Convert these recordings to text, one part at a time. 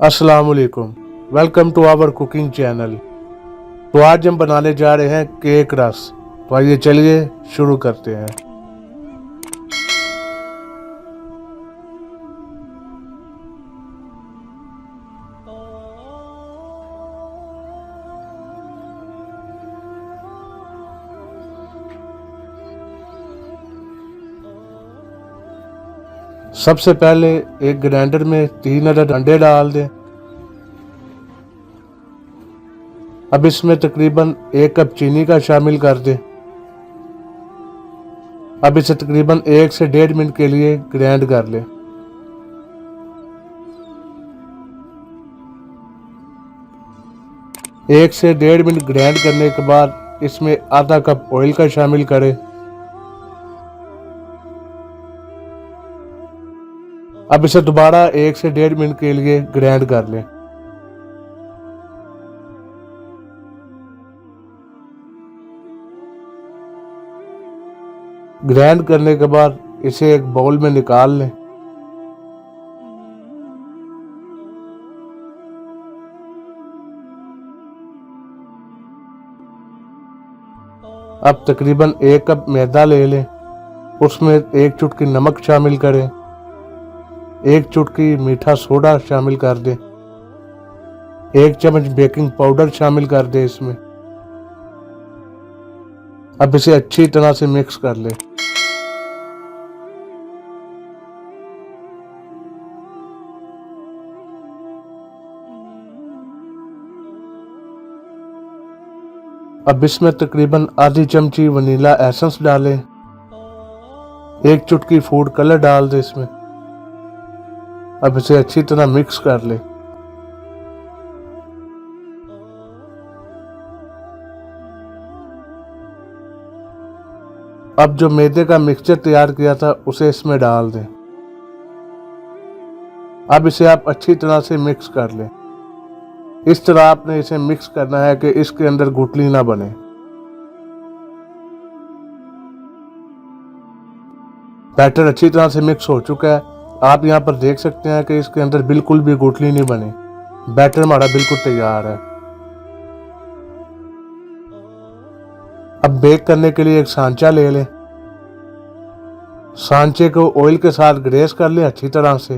अस्सलाम वालेकुम। Welcome to our cooking channel. तो आज हम बनाने जा रहे हैं केक रस। तो आइए चलिए शुरू करते हैं। सबसे पहले एक ग्राइंडर में 3 अदद अंडे डाल दें। अब इसमें तकरीबन 1 कप चीनी का शामिल कर दें। अब इसे तकरीबन 1 से 1.5 मिनट के लिए ग्राइंड कर लें। एक से 1.5 मिनट ग्राइंड करने के बाद इसमें आधा कप ऑयल का शामिल करें। अब इसे दोबारा 1 से 1.5 मिनट के लिए ग्राइंड कर लें। ग्राइंड करने के बाद इसे एक बाउल में निकाल लें। अब तकरीबन 1 कप मैदा ले लें। उसमें 1 चुटकी नमक शामिल करें। 1 चुटकी मीठा सोडा शामिल कर दें। 1 चम्मच बेकिंग पाउडर शामिल कर दें इसमें। अब इसे अच्छी तरह से मिक्स कर लें। अब इसमें तकरीबन आधी चमची वनीला एसेंस डालें। 1 चुटकी फूड कलर डाल दें इसमें। अब इसे अच्छी तरह मिक्स कर लें। अब जो मैदे का मिक्सचर तैयार किया था उसे इसमें डाल दें। अब इसे आप अच्छी तरह से मिक्स कर लें। इस तरह आपने इसे मिक्स करना है कि इसके अंदर गुठली ना बने। बैटर अच्छी तरह से मिक्स हो चुका है। आप यहाँ पर देख सकते हैं कि इसके अंदर बिल्कुल भी गुठली नहीं बनी। बैटर हमारा बिल्कुल तैयार है। अब बेक करने के लिए एक सांचा ले लें। सांचे को ऑयल के साथ ग्रेस कर लें अच्छी तरह से।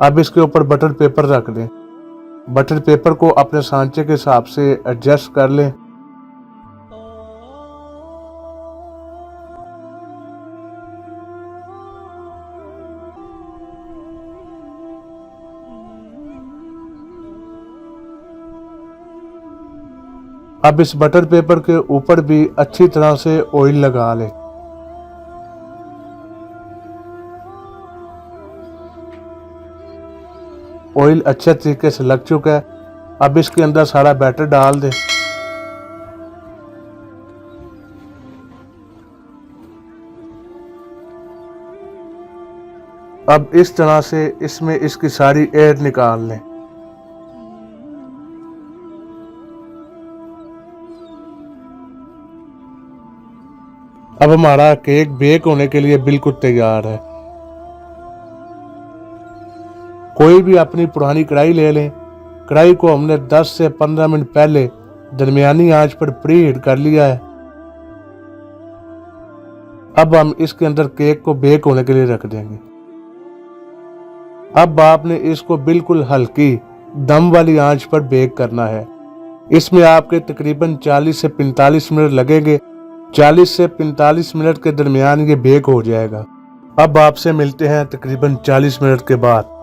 अब इसके ऊपर बटर पेपर रख दें। बटर पेपर को अपने सांचे के हिसाब से एडजस्ट कर लें। अब इस बटर पेपर के ऊपर भी अच्छी तरह से ऑयल लगा लें। ऑयल अच्छे तरीके से लग चुका है। अब इसके अंदर सारा बैटर डाल दें। अब इस तरह से इसमें इसकी सारी एयर निकाल लें। अब हमारा केक बेक होने के लिए बिल्कुल तैयार है। कोई भी अपनी पुरानी कढ़ाई ले लें। कढ़ाई को हमने 10 से 15 मिनट पहले दरमियानी आंच पर प्री हीट कर लिया है। अब हम इसके अंदर केक को बेक होने के लिए रख देंगे। अब आपने इसको बिल्कुल हल्की दम वाली आंच पर बेक करना है। इसमें आपके तकरीबन 40 से 45 मिनट लगेंगे। 40 से 45 मिनट के दरमियान ये बेक हो जाएगा। अब आपसे मिलते हैं तकरीबन 40 मिनट के बाद।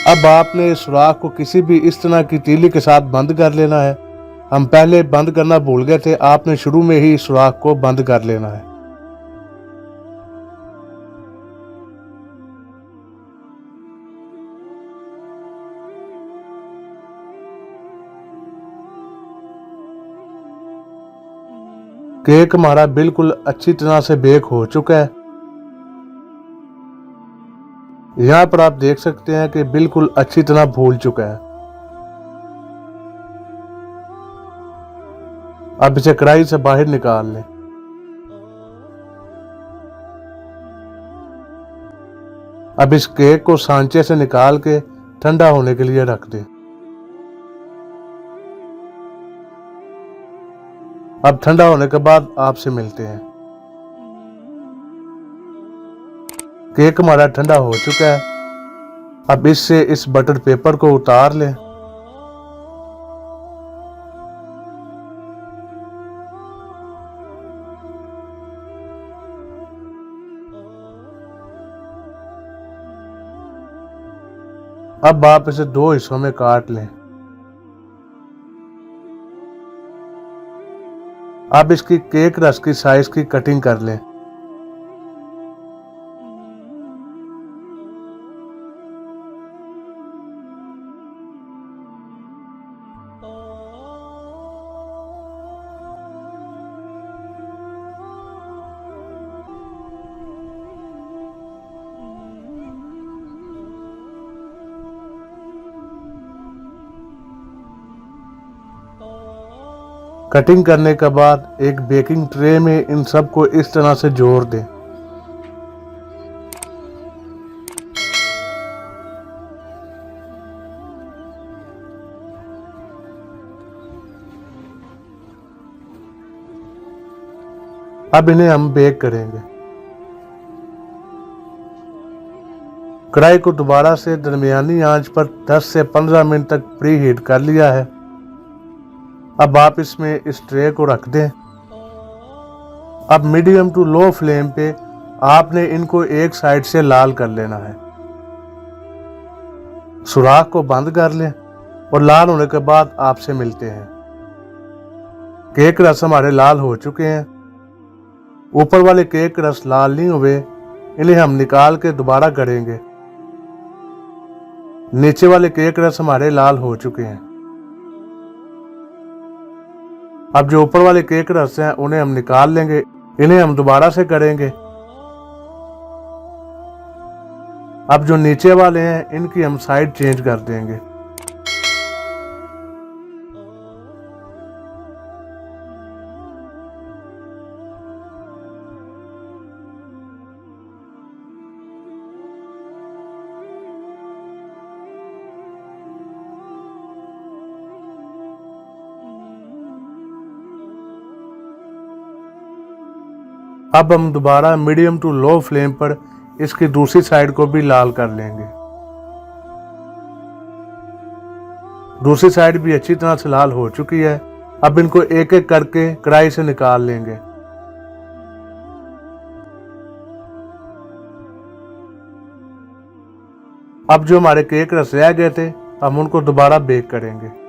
अब आपने इस सुराख को किसी भी इस तरह की तीली के साथ बंद कर लेना है। हम पहले बंद करना भूल गए थे। आपने शुरू में ही इस सुराख को बंद कर लेना है। केक हमारा बिल्कुल अच्छी तरह से बेक हो चुका है। यहाँ पर आप देख सकते हैं कि बिल्कुल अच्छी तरह फूल चुका है। अब इसे कढ़ाई से बाहर निकाल लें। अब इस केक को सांचे से निकाल के ठंडा होने के लिए रख दें। अब ठंडा होने के बाद आपसे मिलते हैं। केक हमारा ठंडा हो चुका है। अब इससे इस बटर पेपर को उतार लें। अब आप इसे 2 हिस्सों में काट लें। अब इसकी केक रस की साइज की कटिंग कर लें। कटिंग करने के बाद एक बेकिंग ट्रे में इन सब को इस तरह से जोड़ दें। अब इन्हें हम बेक करेंगे। कढ़ाई को दोबारा से दरमियानी आंच पर 10 से 15 मिनट तक प्री हीट कर लिया है। अब आप इसमें इस ट्रे को रख दें। अब मीडियम टू लो फ्लेम पे आपने इनको एक साइड से लाल कर लेना है। सुराख को बंद कर लें और लाल होने के बाद आपसे मिलते हैं। केक रस हमारे लाल हो चुके हैं। ऊपर वाले केक रस लाल नहीं हुए, इन्हें हम निकाल के दोबारा गढ़ेंगे। नीचे वाले केक रस हमारे लाल हो चुके हैं। अब जो ऊपर वाले केक रस हैं उन्हें हम निकाल लेंगे। इन्हें हम दोबारा से करेंगे। अब जो नीचे वाले हैं इनकी हम साइड चेंज कर देंगे। अब हम दोबारा मीडियम टू लो फ्लेम पर इसकी दूसरी साइड को भी लाल कर लेंगे। दूसरी साइड भी अच्छी तरह से लाल हो चुकी है। अब इनको एक एक करके कढ़ाई से निकाल लेंगे। अब जो हमारे केक रस रह गए थे हम उनको दोबारा बेक करेंगे।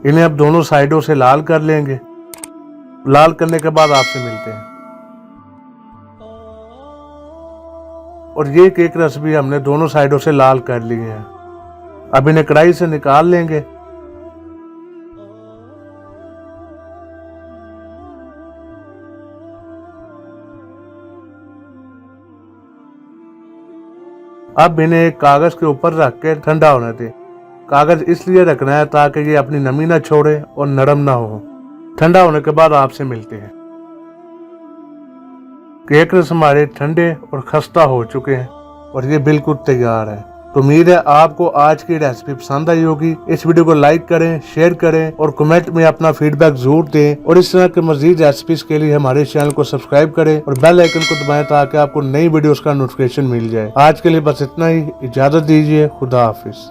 इन्हें अब दोनों साइडों से लाल कर लेंगे। लाल करने के बाद आपसे मिलते हैं। और ये केक रस भी हमने दोनों साइडों से लाल कर लिए हैं। अब इन्हें कढ़ाई से निकाल लेंगे। अब इन्हें एक कागज के ऊपर रख के ठंडा होने दें। कागज इसलिए रखना है ताकि ये अपनी नमी ना छोड़े और नरम ना हो। ठंडा होने के बाद आपसे मिलते हैं। केक रस हमारे ठंडे और खस्ता हो चुके हैं और ये बिल्कुल तैयार है। तो उम्मीद है आपको आज की रेसिपी पसंद आई होगी। इस वीडियो को लाइक करें, शेयर करें और कमेंट में अपना फीडबैक जरूर दें। और इस तरह के मजीद रेसिपीज के लिए हमारे चैनल को सब्सक्राइब करें और बेल आइकन को दबाएं ताकि आपको नई वीडियोस का नोटिफिकेशन मिल जाए। आज के लिए बस इतना ही। इजाजत दीजिए। खुदा हाफिज।